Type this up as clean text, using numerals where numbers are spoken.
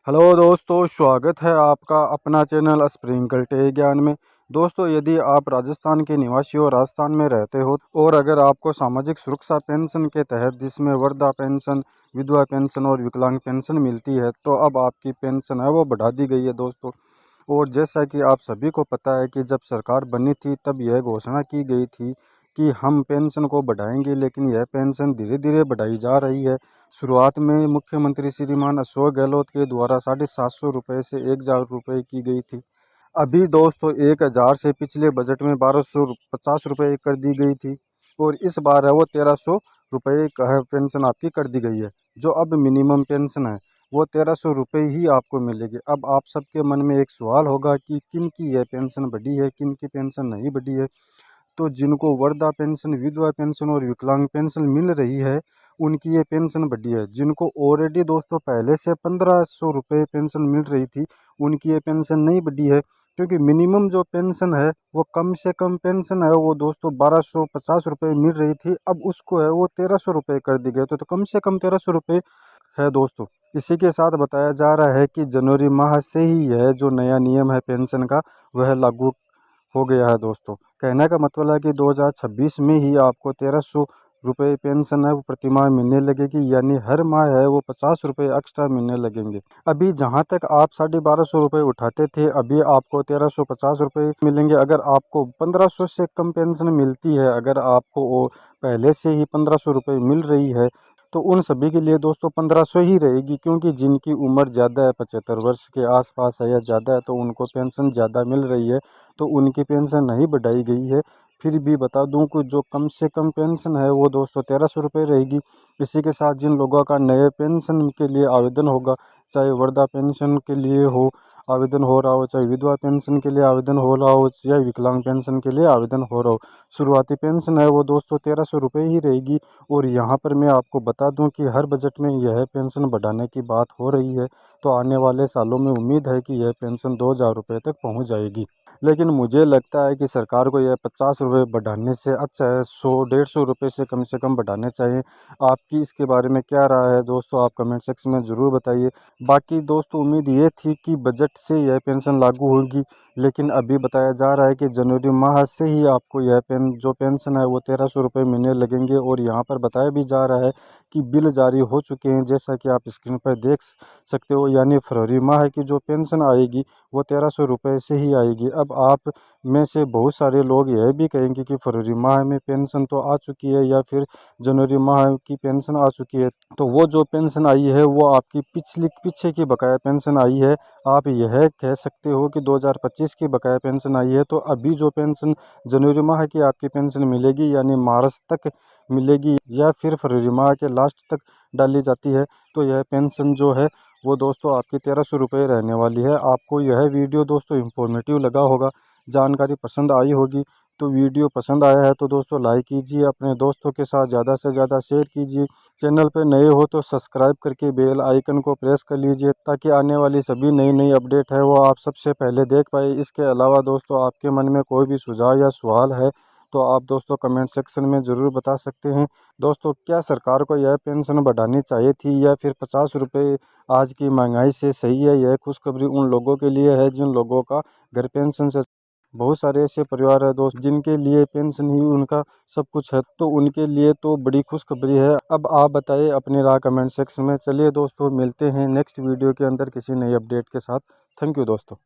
Hello दोस्तों, स्वागत है आपका अपना चैनल स्प्रिंकल टेक ज्ञान में। दोस्तों, यदि आप राजस्थान के निवासी हो, राजस्थान में रहते हो और अगर आपको सामाजिक सुरक्षा पेंशन के तहत जिसमें वृद्धा पेंशन, विधवा पेंशन और विकलांग पेंशन मिलती है, तो अब आपकी पेंशन है वो बढ़ा दी गई है दोस्तों। और जैसा कि आप सभी को पता है कि जब सरकार बनी थी तब यह घोषणा की गई थी कि हम पेंशन को बढ़ाएंगे, लेकिन यह पेंशन धीरे धीरे बढ़ाई जा रही है। शुरुआत में मुख्यमंत्री श्रीमान अशोक गहलोत के द्वारा 750 रुपये से 1000 रुपये की गई थी। अभी दोस्तों 1000 से पिछले बजट में 1250 रुपये कर दी गई थी और इस बार है वो 1300 रुपये का है पेंशन आपकी कर दी गई है। जो अब मिनिमम पेंशन है वो 1300 रुपये ही आपको मिलेगी। अब आप सबके मन में एक सवाल होगा कि किन की यह पेंशन बढ़ी है, किन की पेंशन नहीं बढ़ी है। तो जिनको वृद्धा पेंशन, विधवा पेंशन और विकलांग पेंशन मिल रही है उनकी ये पेंशन बढ़ी है। जिनको ऑलरेडी दोस्तों पहले से 1500 रुपये पेंशन मिल रही थी उनकी ये पेंशन नहीं बढ़ी है, क्योंकि मिनिमम जो पेंशन है वो कम से कम पेंशन है वो दोस्तों 1250 रुपये मिल रही थी। अब उसको है वो 1300 रुपये कर दी गई, तो कम से कम 1300 रुपये है दोस्तों। इसी के साथ बताया जा रहा है कि जनवरी माह से ही यह जो नया नियम है पेंशन का वह लागू हो गया है दोस्तों। कहने का मतलब है कि 2026 में ही आपको 1300 रुपये पेंशन है वो प्रति माह मिलने लगेगी, यानी हर माह है वो 50 रुपये एक्स्ट्रा मिलने लगेंगे। अभी जहां तक आप 1250 रुपये उठाते थे, अभी आपको 1350 रुपये मिलेंगे। अगर आपको 1500 से कम पेंशन मिलती है, अगर आपको वो पहले से ही 1500 रुपये मिल रही है, तो उन सभी के लिए दोस्तों 1500 ही रहेगी, क्योंकि जिनकी उम्र ज़्यादा है, 75 वर्ष के आसपास है या ज़्यादा है, तो उनको पेंशन ज़्यादा मिल रही है, तो उनकी पेंशन नहीं बढ़ाई गई है। फिर भी बता दूं कि जो कम से कम पेंशन है वो दोस्तों 1300 रुपये रहेगी। इसी के साथ जिन लोगों का नए पेंशन के लिए आवेदन होगा, चाहे वृद्धा पेंशन के लिए हो आवेदन हो रहा हो, चाहे विधवा पेंशन के लिए आवेदन हो रहा हो, या विकलांग पेंशन के लिए आवेदन हो रहा हो, शुरुआती पेंशन है वो दोस्तों 1300 रुपये ही रहेगी। और यहाँ पर मैं आपको बता दूं कि हर बजट में यह पेंशन बढ़ाने की बात हो रही है, तो आने वाले सालों में उम्मीद है कि यह पेंशन 2000 रुपये तक पहुँच जाएगी। लेकिन मुझे लगता है कि सरकार को यह 50 रुपये बढ़ाने से अच्छा है 100-150 रुपये से कम बढ़ाने चाहिए। आपकी इसके बारे में क्या राय है दोस्तों, आप कमेंट सेक्शन में ज़रूर बताइए। बाकी दोस्तों उम्मीद ये थी कि बजट से यह पेंशन लागू होगी, लेकिन अभी बताया जा रहा है कि जनवरी माह से ही आपको यह जो पेंशन है वो 1300 रुपये मिलने लगेंगे। और यहाँ पर बताया भी जा रहा है कि बिल जारी हो चुके हैं, जैसा कि आप स्क्रीन पर देख सकते हो। यानी फरवरी माह की जो पेंशन आएगी वो 1300 रुपये से ही आएगी। अब आप में से बहुत सारे लोग यह भी कहेंगे कि फरवरी माह में पेंशन तो आ चुकी है, या फिर जनवरी माह की पेंशन आ चुकी है, तो वो जो पेंशन आई है वो आपकी पीछे की बकाया पेंशन आई है। आप यह कह सकते हो कि 2025 की बकाया पेंशन आई है। तो अभी जो पेंशन जनवरी माह की आपकी पेंशन मिलेगी, यानी मार्च तक मिलेगी या फिर फरवरी माह के लास्ट तक डाली जाती है, तो यह पेंशन जो है वो दोस्तों आपकी 1300 रुपये रहने वाली है। आपको यह वीडियो दोस्तों इंफॉर्मेटिव लगा होगा, जानकारी पसंद आई होगी। तो वीडियो पसंद आया है तो दोस्तों लाइक कीजिए, अपने दोस्तों के साथ ज़्यादा से ज़्यादा शेयर कीजिए। चैनल पर नए हो तो सब्सक्राइब करके बेल आइकन को प्रेस कर लीजिए, ताकि आने वाली सभी नई नई अपडेट है वो आप सबसे पहले देख पाए। इसके अलावा दोस्तों आपके मन में कोई भी सुझाव या सवाल है तो आप दोस्तों कमेंट सेक्शन में ज़रूर बता सकते हैं। दोस्तों, क्या सरकार को यह पेंशन बढ़ानी चाहिए थी या फिर 50 रुपये आज की महंगाई से सही है? यह खुशखबरी उन लोगों के लिए है जिन लोगों का घर पेंशन से, बहुत सारे ऐसे परिवार है दोस्त जिनके लिए पेंशन ही उनका सब कुछ है, तो उनके लिए तो बड़ी खुशखबरी है। अब आप बताइए अपनी राय कमेंट सेक्शन में। चलिए दोस्तों, मिलते हैं नेक्स्ट वीडियो के अंदर किसी नई अपडेट के साथ। थैंक यू दोस्तों।